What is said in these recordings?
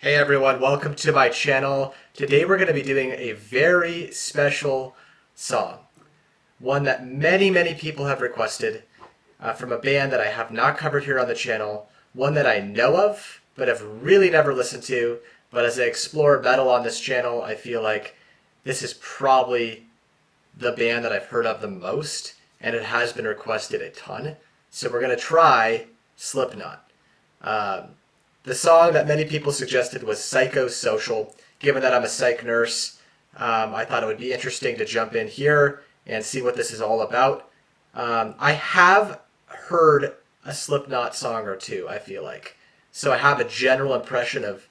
Hey everyone, welcome to my channel. Today we're going to be doing a very special song. One that many people have requested from a band that I have not covered here on the channel. One that I know of, but have really never listened to. But as I explore metal on this channel, I feel like this is probably the band that I've heard of the most, and it has been requested a ton. So we're going to try Slipknot. The song that many people suggested was Psychosocial. Given that I'm a psych nurse, I thought it would be interesting to jump in here and see what this is all about. I have heard a Slipknot song or two, I feel like. So I have a general impression of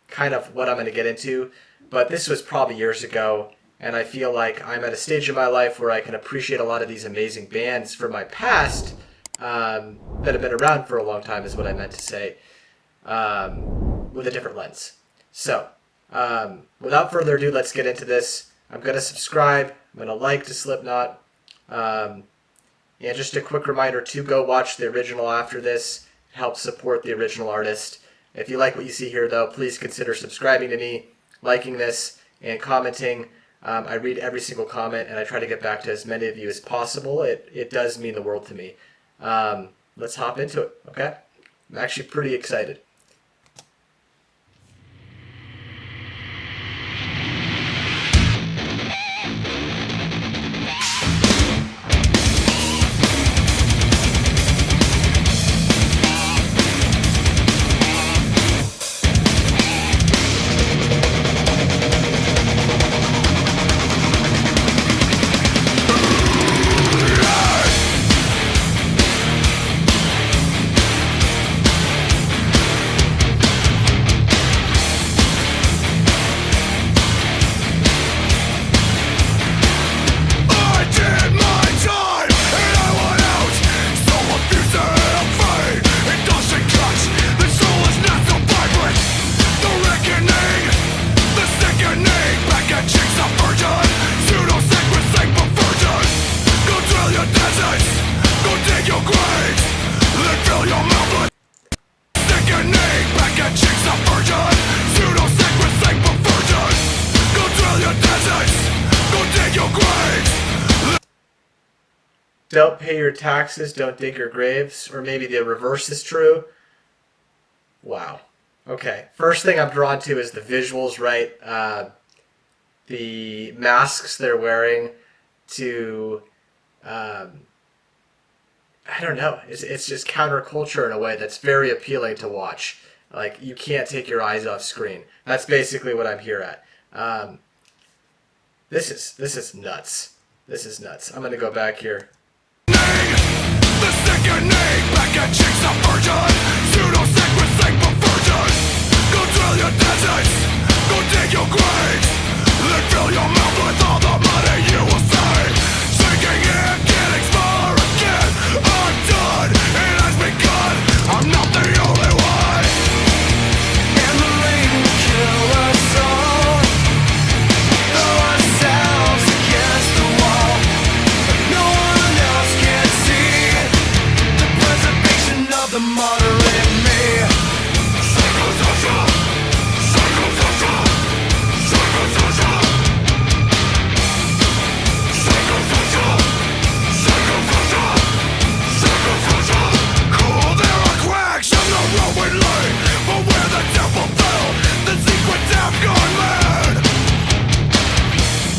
kind of what I'm going to get into. But this was probably years ago, and I feel like I'm at a stage in my life where I can appreciate a lot of these amazing bands from my past that have been around for a long time, is what I meant to say. With a different lens. So, without further ado, let's get into this. I'm going to subscribe. I'm going to like to Slipknot. And just a quick reminder to go watch the original after this. Help support the original artist. If you like what you see here, though, please consider subscribing to me, liking this, and commenting. I read every single comment, and I try to get back to as many of you as possible. It does mean the world to me. Let's hop into it, okay? I'm actually pretty excited. Don't pay your taxes, don't dig your graves. Or maybe the reverse is true. Wow. Okay. First thing I'm drawn to is the visuals, right? The masks they're wearing to, I don't know. It's just counterculture in a way that's very appealing to watch. Like, you can't take your eyes off screen. That's basically what I'm here at. This is nuts. This is nuts. I'm going to go back here. The sickening back at chicks of virgin, pseudo-sick with sick perversion. Go drill your deserts, go dig your graves, then fill your mouth with all the money you will save. Sinking in, getting smaller again. I'm done, it has begun. I'm not the only one. And the rain will kill us all. Throw ourselves against the wall, but no one else can see the preservation of the moderate me. Psychosocial, psychosocial, psychosocial, psychosocial, psychosocial, psychosocial. Cool, there are cracks on the road we lay, but where the devil fell, the secret have gone mad.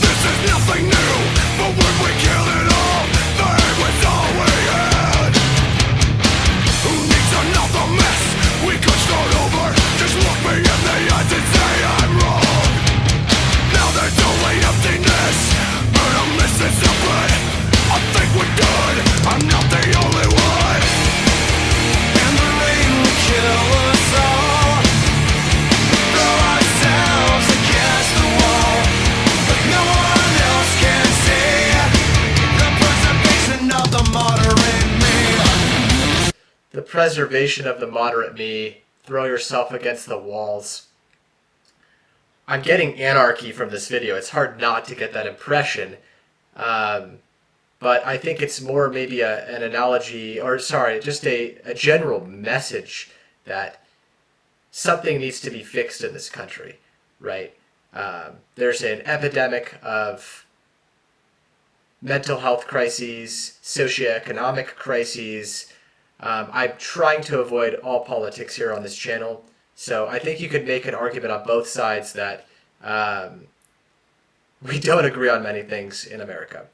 This is nothing new, but when we kill it all, the hate was all we had. Who needs another mess? We could start over. Just look me in the eyes and say I'm wrong. Now there's only emptiness, and I'm missing something. I think we're good, I'm not the only one. And the rain will kill us all. Throw ourselves against the wall, but no one else can see the preservation of the moderate me. The preservation of the moderate me. Throw yourself against the walls. I'm getting anarchy from this video. It's hard not to get that impression. But I think it's more maybe an analogy, or sorry, just a general message that something needs to be fixed in this country, right? There's an epidemic of mental health crises, socioeconomic crises. I'm trying to avoid all politics here on this channel, so I think you could make an argument on both sides that we don't agree on many things in America.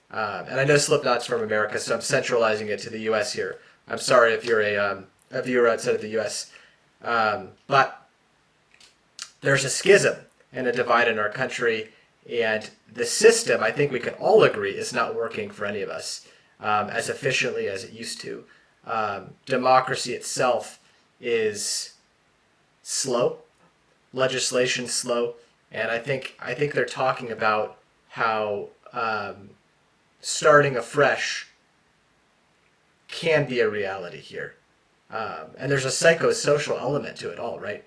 And I know Slipknot's from America, so I'm centralizing it to the U.S. here. I'm sorry if you're a viewer outside of the U.S. But there's a schism and a divide in our country, and the system, I think we can all agree, is not working for any of us as efficiently as it used to. Democracy itself is slow, legislation slow, and I think they're talking about how starting afresh can be a reality here. And there's a psychosocial element to it all, right?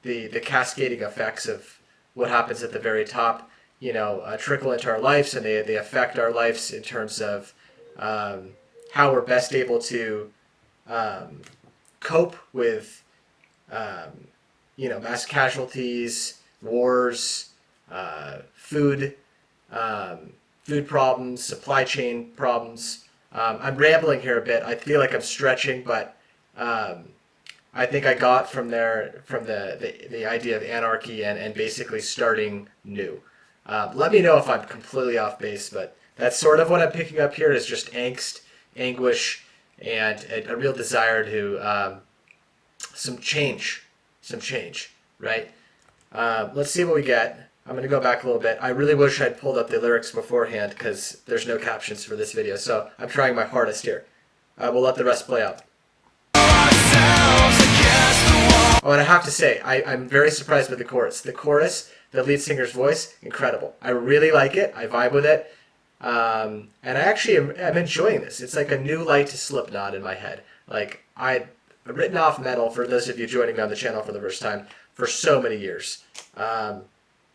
The cascading effects of what happens at the very top, trickle into our lives, and they affect our lives in terms of how we're best able to cope with, mass casualties, wars, food problems, supply chain problems. I'm rambling here a bit. I feel like I'm stretching, but I think I got from the idea of anarchy and basically starting new. Let me know if I'm completely off base, but that's sort of what I'm picking up here is just angst, anguish, and a real desire to some change, right? Let's see what we get. I'm going to go back a little bit. I really wish I'd pulled up the lyrics beforehand because there's no captions for this video, so I'm trying my hardest here. We'll let the rest play out. Oh, and I have to say, I'm very surprised with the chorus. The chorus, the lead singer's voice, incredible. I really like it. I vibe with it. And I actually am enjoying this. It's like a new light to Slipknot in my head. Like, I've written off metal, for those of you joining me on the channel for the first time, for so many years.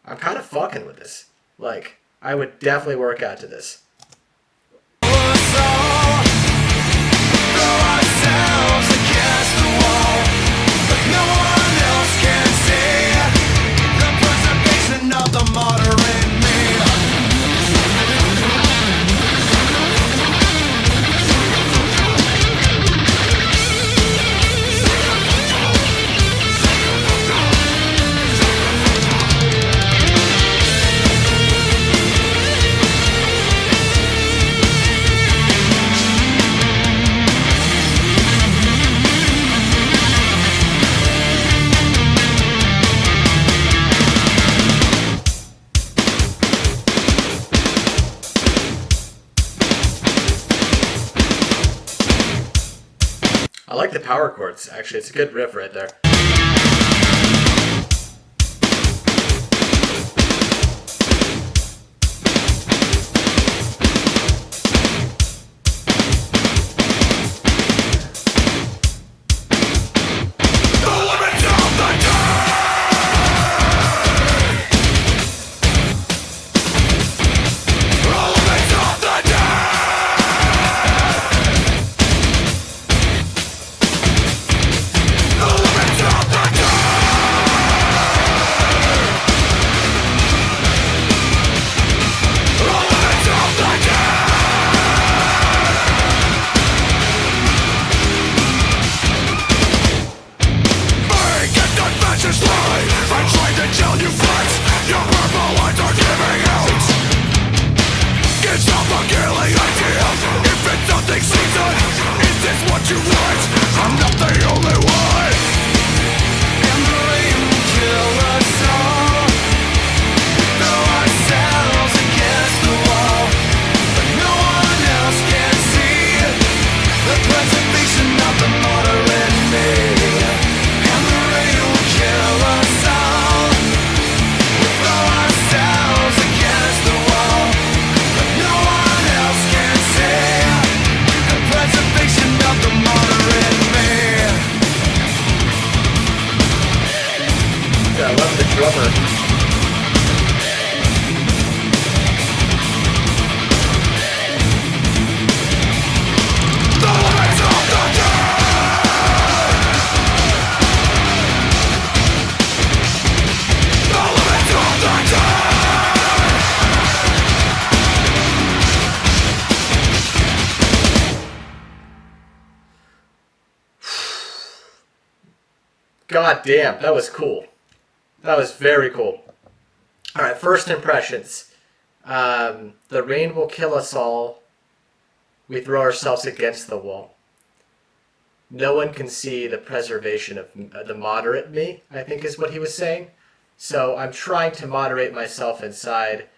I'm kind of fucking with this. Like, I would definitely work out to this. I like the power chords, actually. It's a good riff right there. God damn, that was cool. That was very cool. All right, first impressions. The rain will kill us all. We throw ourselves against the wall. No one can see the preservation of the moderate me, I think is what he was saying. So I'm trying to moderate myself inside,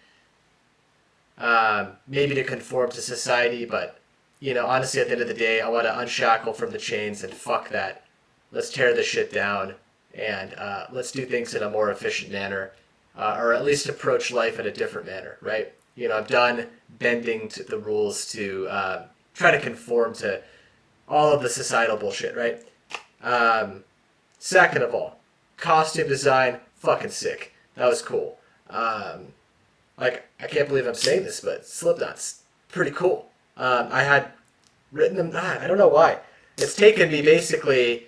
maybe to conform to society, but, you know, honestly, at the end of the day, I want to unshackle from the chains and fuck that. Let's tear this shit down and let's do things in a more efficient manner, or at least approach life in a different manner, right? You know, I'm done bending to the rules to try to conform to all of the societal bullshit, right? Second of all, costume design, fucking sick. That was cool. Like, I can't believe I'm saying this, but Slipknot's pretty cool. I had written them, I don't know why. It's taken me basically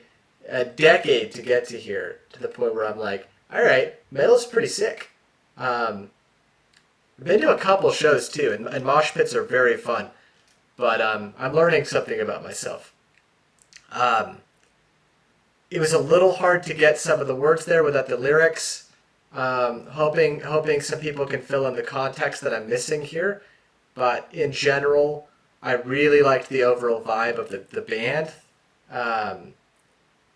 a decade to get to here, to the point where I'm like, all right, metal's pretty sick. I've been to a couple shows too, and mosh pits are very fun. But I'm learning something about myself. It was a little hard to get some of the words there without the lyrics. Hoping some people can fill in the context that I'm missing here. But in general, I really liked the overall vibe of the band.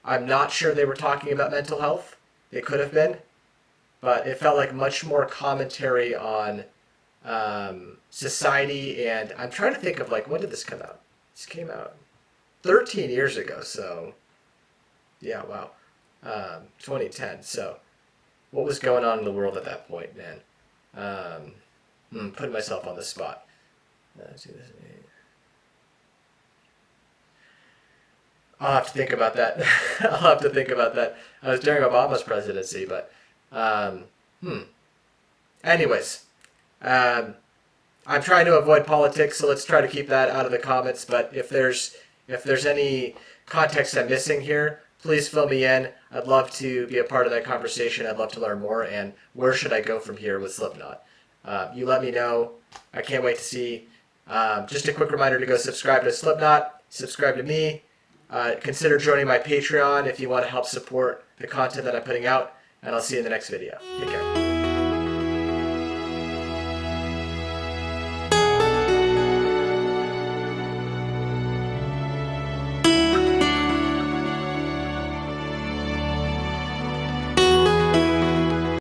I'm not sure they were talking about mental health. They could have been. But it felt like much more commentary on society, and I'm trying to think of, like, when did this come out? This came out 13 years ago, so yeah, wow. 2010, so what was going on in the world at that point, man? Putting myself on the spot. I'll have to think about that. I'll have to think about that. I was during Obama's presidency, but anyways, I'm trying to avoid politics, so let's try to keep that out of the comments. But if there's any context I'm missing here, please fill me in. I'd love to be a part of that conversation. I'd love to learn more. And where should I go from here with Slipknot? You let me know. I can't wait to see. Just a quick reminder to go subscribe to Slipknot, subscribe to me. Consider joining my Patreon if you want to help support the content that I'm putting out. And I'll see you in the next video. Take care.